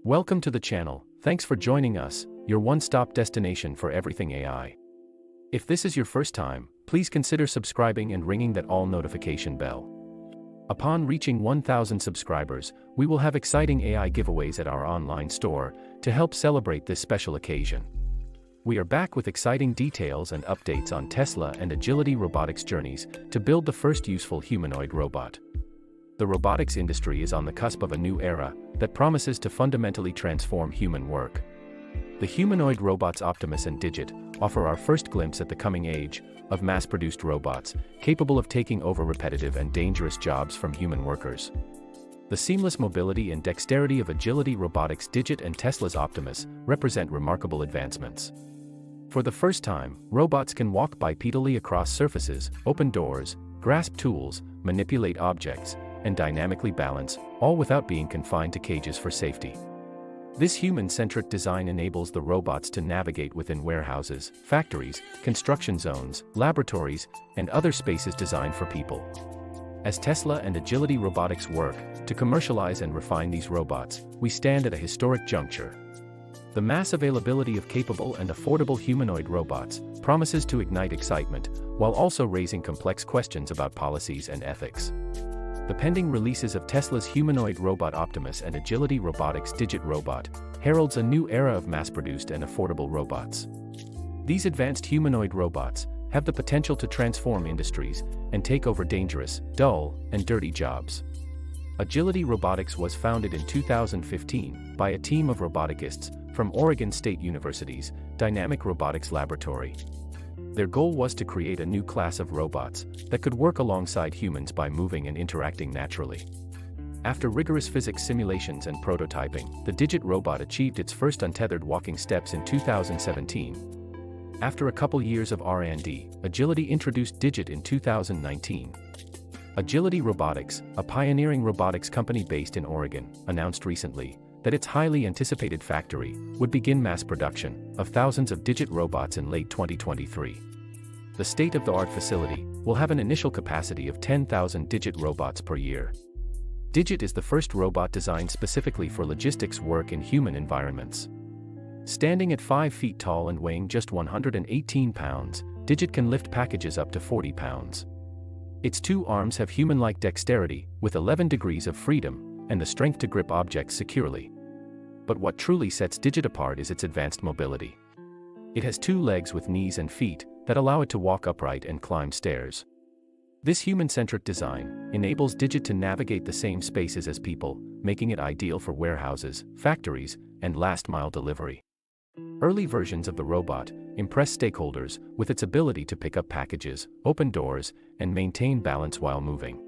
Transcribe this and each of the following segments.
Welcome to the channel. Thanks for joining us, your one-stop destination for everything AI. If this is your first time, please consider subscribing and ringing that all notification bell. Upon reaching 1,000 subscribers, we will have exciting AI giveaways at our online store to help celebrate this special occasion. We are back with exciting details and updates on Tesla and Agility Robotics journeys to build the first useful humanoid robot. The robotics industry is on the cusp of a new era that promises to fundamentally transform human work. The humanoid robots Optimus and Digit offer our first glimpse at the coming age of mass-produced robots capable of taking over repetitive and dangerous jobs from human workers. The seamless mobility and dexterity of Agility Robotics Digit and Tesla's Optimus represent remarkable advancements. For the first time, robots can walk bipedally across surfaces, open doors, grasp tools, manipulate objects, and dynamically balance, all without being confined to cages for safety. This human-centric design enables the robots to navigate within warehouses, factories, construction zones, laboratories, and other spaces designed for people. As Tesla and Agility Robotics work to commercialize and refine these robots, we stand at a historic juncture. The mass availability of capable and affordable humanoid robots promises to ignite excitement, while also raising complex questions about policies and ethics. The pending releases of Tesla's humanoid robot Optimus and Agility Robotics Digit robot heralds a new era of mass-produced and affordable robots. These advanced humanoid robots have the potential to transform industries and take over dangerous, dull, and dirty jobs. Agility Robotics was founded in 2015 by a team of roboticists from Oregon State University's Dynamic Robotics Laboratory. Their goal was to create a new class of robots that could work alongside humans by moving and interacting naturally. After rigorous physics simulations and prototyping, the Digit robot achieved its first untethered walking steps in 2017. After a couple years of R&D, Agility introduced Digit in 2019. Agility Robotics, a pioneering robotics company based in Oregon, announced recently that its highly anticipated factory would begin mass production of thousands of Digit robots in late 2023. The state-of-the-art facility will have an initial capacity of 10,000 Digit robots per year. Digit is the first robot designed specifically for logistics work in human environments. Standing at 5 feet tall and weighing just 118 pounds, Digit can lift packages up to 40 pounds. Its two arms have human-like dexterity, with 11 degrees of freedom, and the strength to grip objects securely. But what truly sets Digit apart is its advanced mobility. It has 2 legs with knees and feet that allow it to walk upright and climb stairs. This human-centric design enables Digit to navigate the same spaces as people, making it ideal for warehouses, factories, and last-mile delivery. Early versions of the robot impress stakeholders with its ability to pick up packages, open doors, and maintain balance while moving.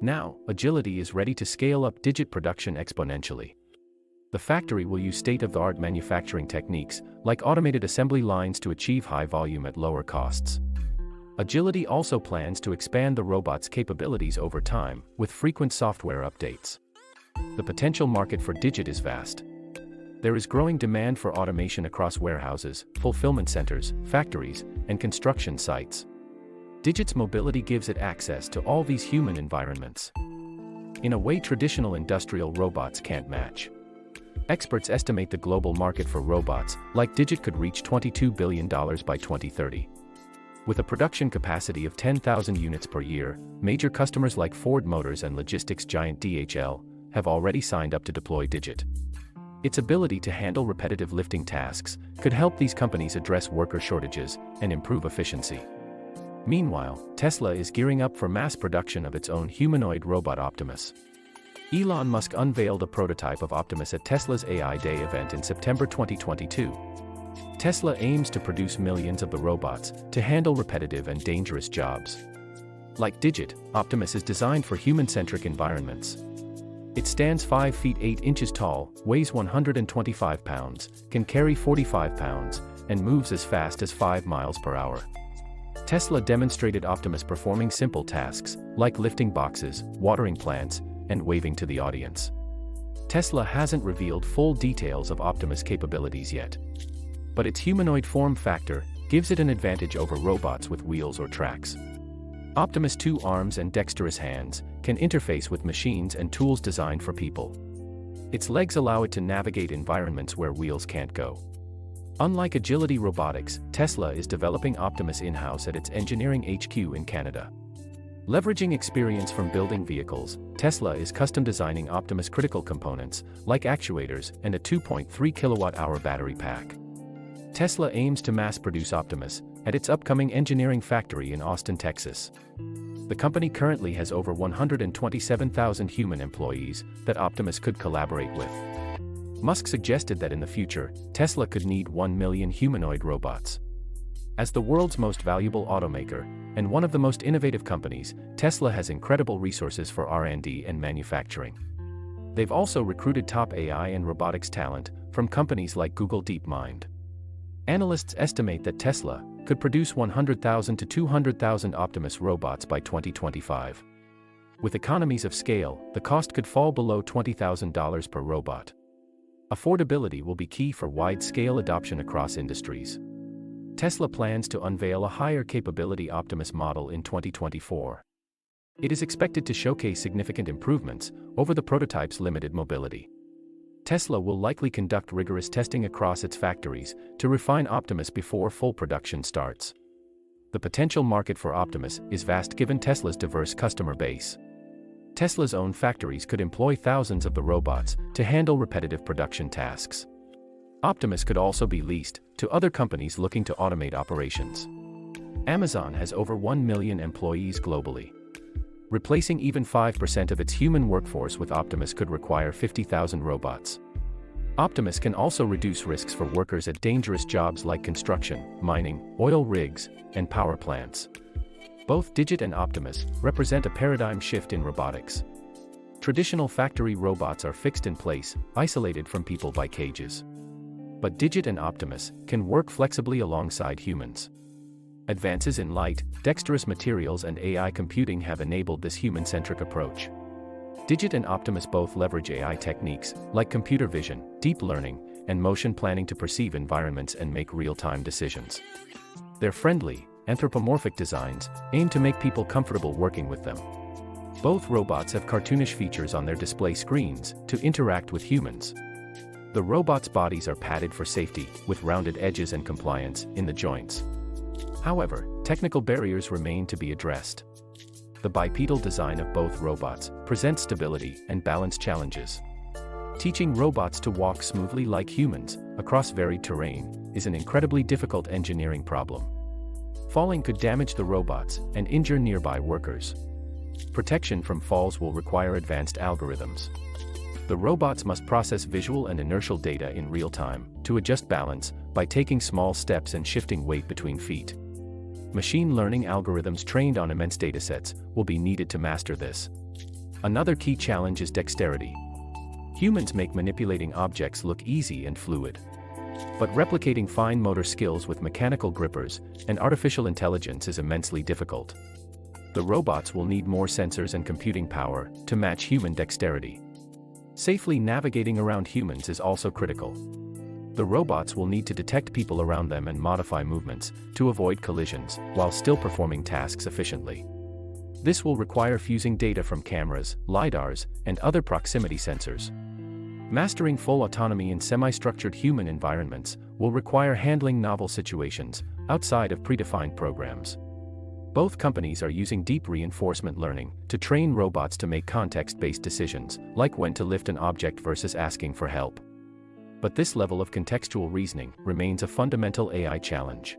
Now, Agility is ready to scale up Digit production exponentially. The factory will use state-of-the-art manufacturing techniques, like automated assembly lines, to achieve high volume at lower costs. Agility also plans to expand the robot's capabilities over time, with frequent software updates. The potential market for Digit is vast. There is growing demand for automation across warehouses, fulfillment centers, factories, and construction sites. Digit's mobility gives it access to all these human environments in a way traditional industrial robots can't match. Experts estimate the global market for robots like Digit could reach $22 billion by 2030. With a production capacity of 10,000 units per year, major customers like Ford Motors and logistics giant DHL have already signed up to deploy Digit. Its ability to handle repetitive lifting tasks could help these companies address worker shortages and improve efficiency. Meanwhile, Tesla is gearing up for mass production of its own humanoid robot Optimus. Elon Musk unveiled a prototype of Optimus at Tesla's AI Day event in September 2022. Tesla aims to produce millions of the robots to handle repetitive and dangerous jobs. Like Digit, Optimus is designed for human-centric environments. It stands 5 feet 8 inches tall, weighs 125 pounds, can carry 45 pounds, and moves as fast as 5 miles per hour. Tesla demonstrated Optimus performing simple tasks, like lifting boxes, watering plants, and waving to the audience. Tesla hasn't revealed full details of Optimus' capabilities yet. But its humanoid form factor gives it an advantage over robots with wheels or tracks. Optimus' 2 arms and dexterous hands can interface with machines and tools designed for people. Its legs allow it to navigate environments where wheels can't go. Unlike Agility Robotics, Tesla is developing Optimus in-house at its engineering HQ in Canada. Leveraging experience from building vehicles, Tesla is custom designing Optimus critical components, like actuators and a 2.3 kilowatt-hour battery pack. Tesla aims to mass-produce Optimus at its upcoming engineering factory in Austin, Texas. The company currently has over 127,000 human employees that Optimus could collaborate with. Musk suggested that in the future, Tesla could need 1 million humanoid robots. As the world's most valuable automaker, and one of the most innovative companies, Tesla has incredible resources for R&D and manufacturing. They've also recruited top AI and robotics talent from companies like Google DeepMind. Analysts estimate that Tesla could produce 100,000 to 200,000 Optimus robots by 2025. With economies of scale, the cost could fall below $20,000 per robot. Affordability will be key for wide-scale adoption across industries. Tesla plans to unveil a higher capability Optimus model in 2024. It is expected to showcase significant improvements over the prototype's limited mobility. Tesla will likely conduct rigorous testing across its factories to refine Optimus before full production starts. The potential market for Optimus is vast given Tesla's diverse customer base. Tesla's own factories could employ thousands of the robots to handle repetitive production tasks. Optimus could also be leased to other companies looking to automate operations. Amazon has over 1 million employees globally. Replacing even 5% of its human workforce with Optimus could require 50,000 robots. Optimus can also reduce risks for workers at dangerous jobs like construction, mining, oil rigs, and power plants. Both Digit and Optimus represent a paradigm shift in robotics. Traditional factory robots are fixed in place, isolated from people by cages. But Digit and Optimus can work flexibly alongside humans. Advances in light, dexterous materials and AI computing have enabled this human-centric approach. Digit and Optimus both leverage AI techniques, like computer vision, deep learning, and motion planning to perceive environments and make real-time decisions. Their friendly, anthropomorphic designs aim to make people comfortable working with them. Both robots have cartoonish features on their display screens to interact with humans. The robots' bodies are padded for safety, with rounded edges and compliance in the joints. However, technical barriers remain to be addressed. The bipedal design of both robots presents stability and balance challenges. Teaching robots to walk smoothly like humans across varied terrain is an incredibly difficult engineering problem. Falling could damage the robots and injure nearby workers. Protection from falls will require advanced algorithms. The robots must process visual and inertial data in real time to adjust balance by taking small steps and shifting weight between feet. Machine learning algorithms trained on immense datasets will be needed to master this. Another key challenge is dexterity. Humans make manipulating objects look easy and fluid. But replicating fine motor skills with mechanical grippers and artificial intelligence is immensely difficult. The robots will need more sensors and computing power to match human dexterity. Safely navigating around humans is also critical. The robots will need to detect people around them and modify movements to avoid collisions while still performing tasks efficiently. This will require fusing data from cameras, lidars, and other proximity sensors. Mastering full autonomy in semi-structured human environments will require handling novel situations outside of predefined programs. Both companies are using deep reinforcement learning to train robots to make context-based decisions, like when to lift an object versus asking for help. But this level of contextual reasoning remains a fundamental AI challenge.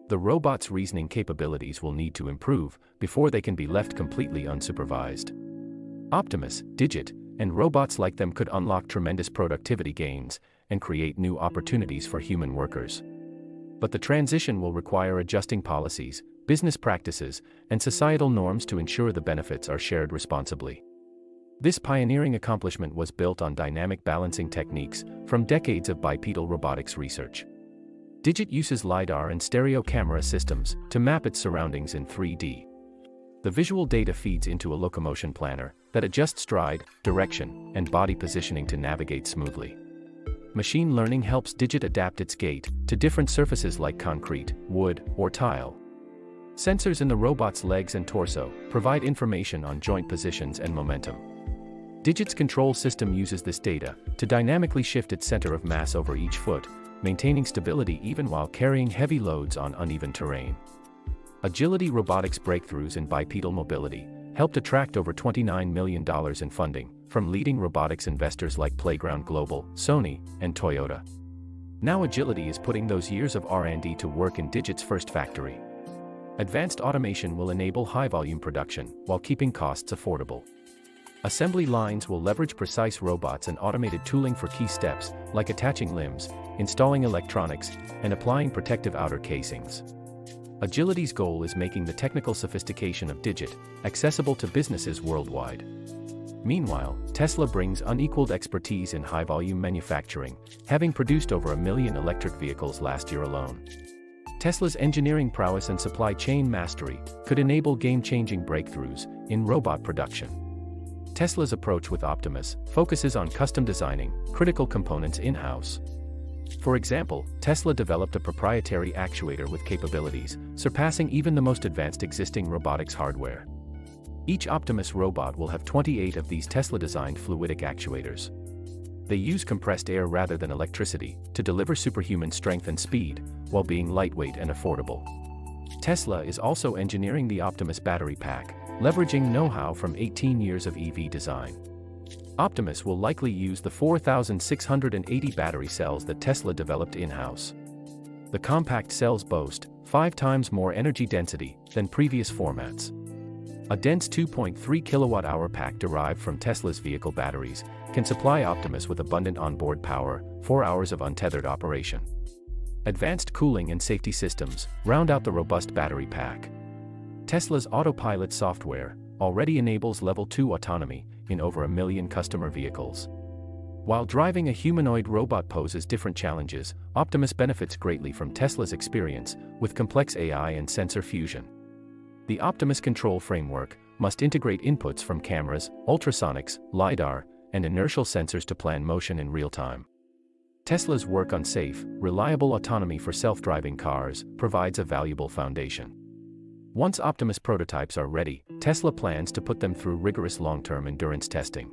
The robot's reasoning capabilities will need to improve before they can be left completely unsupervised. Optimus, Digit, and robots like them could unlock tremendous productivity gains and create new opportunities for human workers. But the transition will require adjusting policies, business practices, and societal norms to ensure the benefits are shared responsibly. This pioneering accomplishment was built on dynamic balancing techniques from decades of bipedal robotics research. Digit uses LiDAR and stereo camera systems to map its surroundings in 3D. The visual data feeds into a locomotion planner that adjusts stride, direction, and body positioning to navigate smoothly. Machine learning helps Digit adapt its gait to different surfaces like concrete, wood, or tile. Sensors in the robot's legs and torso provide information on joint positions and momentum. Digit's control system uses this data to dynamically shift its center of mass over each foot, maintaining stability even while carrying heavy loads on uneven terrain. Agility Robotics' breakthroughs in bipedal mobility helped attract over $29 million in funding from leading robotics investors like Playground Global, Sony, and Toyota. Now Agility is putting those years of R&D to work in Digit's first factory. Advanced automation will enable high-volume production while keeping costs affordable. Assembly lines will leverage precise robots and automated tooling for key steps, like attaching limbs, installing electronics, and applying protective outer casings. Agility's goal is making the technical sophistication of Digit accessible to businesses worldwide. Meanwhile, Tesla brings unequaled expertise in high-volume manufacturing, having produced over 1 million electric vehicles last year alone. Tesla's engineering prowess and supply chain mastery could enable game-changing breakthroughs in robot production. Tesla's approach with Optimus focuses on custom designing critical components in-house. For example, Tesla developed a proprietary actuator with capabilities surpassing even the most advanced existing robotics hardware. Each Optimus robot will have 28 of these Tesla-designed fluidic actuators. They use compressed air rather than electricity to deliver superhuman strength and speed, while being lightweight and affordable. Tesla is also engineering the Optimus battery pack, leveraging know-how from 18 years of EV design. Optimus will likely use the 4,680 battery cells that Tesla developed in-house. The compact cells boast 5 times more energy density than previous formats. A dense 2.3 kWh pack derived from Tesla's vehicle batteries can supply Optimus with abundant onboard power, 4 hours of untethered operation. Advanced cooling and safety systems round out the robust battery pack. Tesla's autopilot software already enables Level 2 autonomy in over 1 million customer vehicles. While driving a humanoid robot poses different challenges, Optimus benefits greatly from Tesla's experience with complex AI and sensor fusion. The Optimus control framework must integrate inputs from cameras, ultrasonics, LiDAR, and inertial sensors to plan motion in real time. Tesla's work on safe, reliable autonomy for self-driving cars provides a valuable foundation. Once Optimus prototypes are ready, Tesla plans to put them through rigorous long-term endurance testing.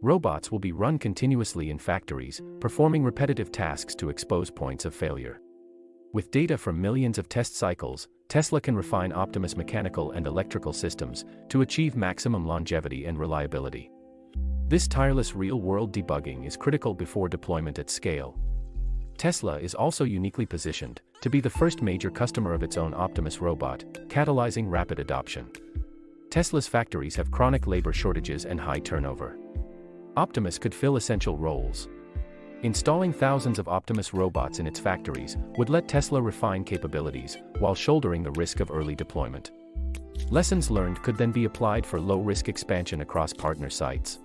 Robots will be run continuously in factories, performing repetitive tasks to expose points of failure. With data from millions of test cycles, Tesla can refine Optimus mechanical and electrical systems to achieve maximum longevity and reliability. This tireless real-world debugging is critical before deployment at scale. Tesla is also uniquely positioned to be the first major customer of its own Optimus robot, catalyzing rapid adoption. Tesla's factories have chronic labor shortages and high turnover. Optimus could fill essential roles. Installing thousands of Optimus robots in its factories would let Tesla refine capabilities while shouldering the risk of early deployment. Lessons learned could then be applied for low-risk expansion across partner sites.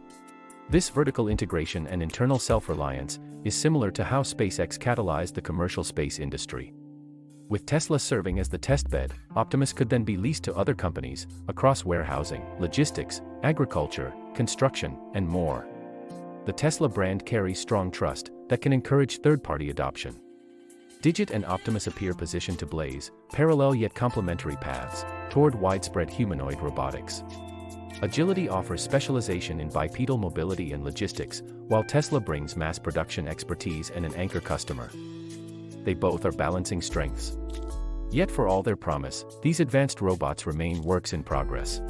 This vertical integration and internal self-reliance is similar to how SpaceX catalyzed the commercial space industry. With Tesla serving as the testbed, Optimus could then be leased to other companies across warehousing, logistics, agriculture, construction, and more. The Tesla brand carries strong trust that can encourage third-party adoption. Digit and Optimus appear positioned to blaze parallel yet complementary paths toward widespread humanoid robotics. Agility offers specialization in bipedal mobility and logistics, while Tesla brings mass production expertise and an anchor customer. They both are balancing strengths. Yet for all their promise, these advanced robots remain works in progress.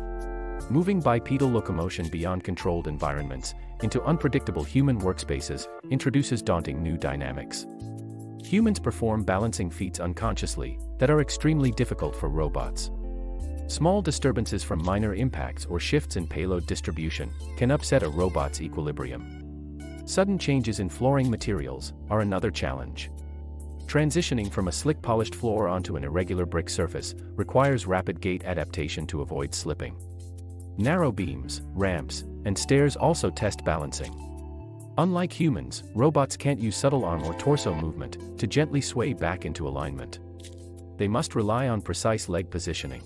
Moving bipedal locomotion beyond controlled environments into unpredictable human workspaces introduces daunting new dynamics. Humans perform balancing feats unconsciously that are extremely difficult for robots. Small disturbances from minor impacts or shifts in payload distribution can upset a robot's equilibrium. Sudden changes in flooring materials are another challenge. Transitioning from a slick polished floor onto an irregular brick surface requires rapid gait adaptation to avoid slipping. Narrow beams, ramps, and stairs also test balancing. Unlike humans, robots can't use subtle arm or torso movement to gently sway back into alignment. They must rely on precise leg positioning.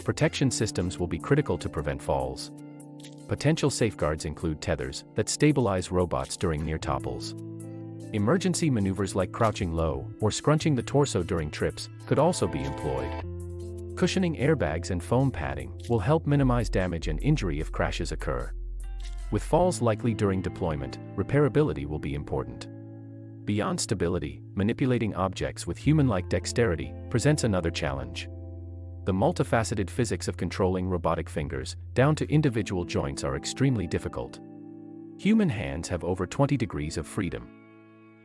Protection systems will be critical to prevent falls. Potential safeguards include tethers that stabilize robots during near topples. Emergency maneuvers like crouching low or scrunching the torso during trips could also be employed. Cushioning airbags and foam padding will help minimize damage and injury if crashes occur. With falls likely during deployment, repairability will be important. Beyond stability, manipulating objects with human-like dexterity presents another challenge. The multifaceted physics of controlling robotic fingers, down to individual joints, are extremely difficult. Human hands have over 20 degrees of freedom.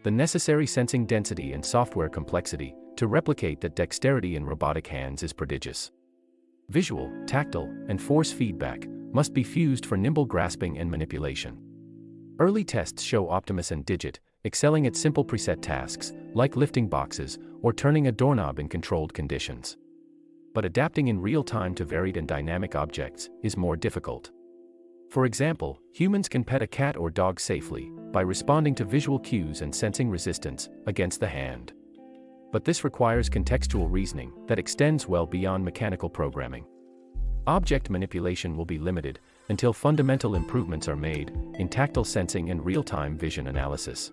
The necessary sensing density and software complexity to replicate that dexterity in robotic hands is prodigious. Visual, tactile, and force feedback must be fused for nimble grasping and manipulation. Early tests show Optimus and Digit excelling at simple preset tasks, like lifting boxes or turning a doorknob in controlled conditions. But adapting in real time to varied and dynamic objects is more difficult. For example, humans can pet a cat or dog safely by responding to visual cues and sensing resistance against the hand. But this requires contextual reasoning that extends well beyond mechanical programming. Object manipulation will be limited until fundamental improvements are made in tactile sensing and real-time vision analysis.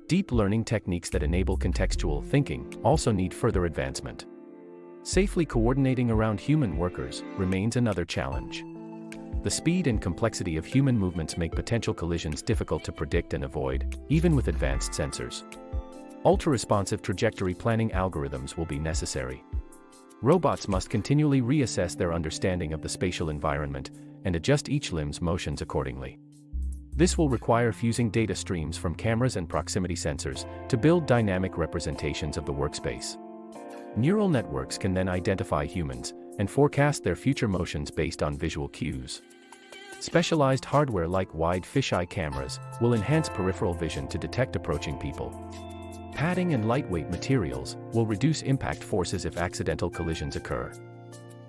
Deep learning techniques that enable contextual thinking also need further advancement. Safely coordinating around human workers remains another challenge. The speed and complexity of human movements make potential collisions difficult to predict and avoid, even with advanced sensors. Ultra-responsive trajectory planning algorithms will be necessary. Robots must continually reassess their understanding of the spatial environment and adjust each limb's motions accordingly. This will require fusing data streams from cameras and proximity sensors to build dynamic representations of the workspace. Neural networks can then identify humans and forecast their future motions based on visual cues. Specialized hardware like wide fisheye cameras will enhance peripheral vision to detect approaching people. Padding and lightweight materials will reduce impact forces if accidental collisions occur.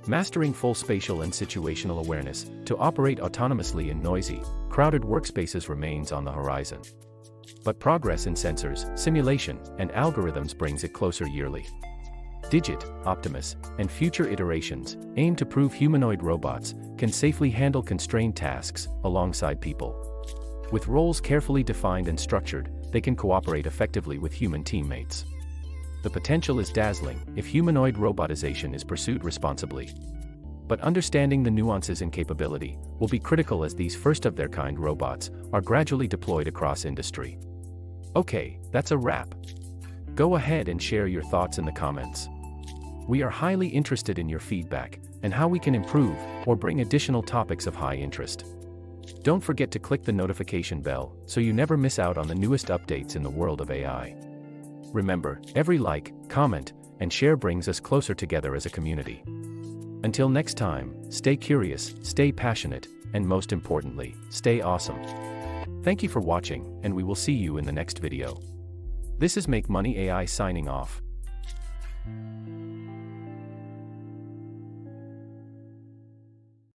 Mastering full spatial and situational awareness to operate autonomously in noisy, crowded workspaces remains on the horizon. But progress in sensors, simulation, and algorithms brings it closer yearly. Digit, Optimus, and future iterations aim to prove humanoid robots can safely handle constrained tasks alongside people. With roles carefully defined and structured, they can cooperate effectively with human teammates. The potential is dazzling if humanoid robotization is pursued responsibly. But understanding the nuances in capability will be critical as these first-of-their-kind robots are gradually deployed across industry. Okay, that's a wrap. Go ahead and share your thoughts in the comments. We are highly interested in your feedback and how we can improve or bring additional topics of high interest. Don't forget to click the notification bell so you never miss out on the newest updates in the world of AI. Remember, every like, comment, and share brings us closer together as a community. Until next time, stay curious, stay passionate, and most importantly, stay awesome. Thank you for watching, and we will see you in the next video. This is Make Money AI signing off.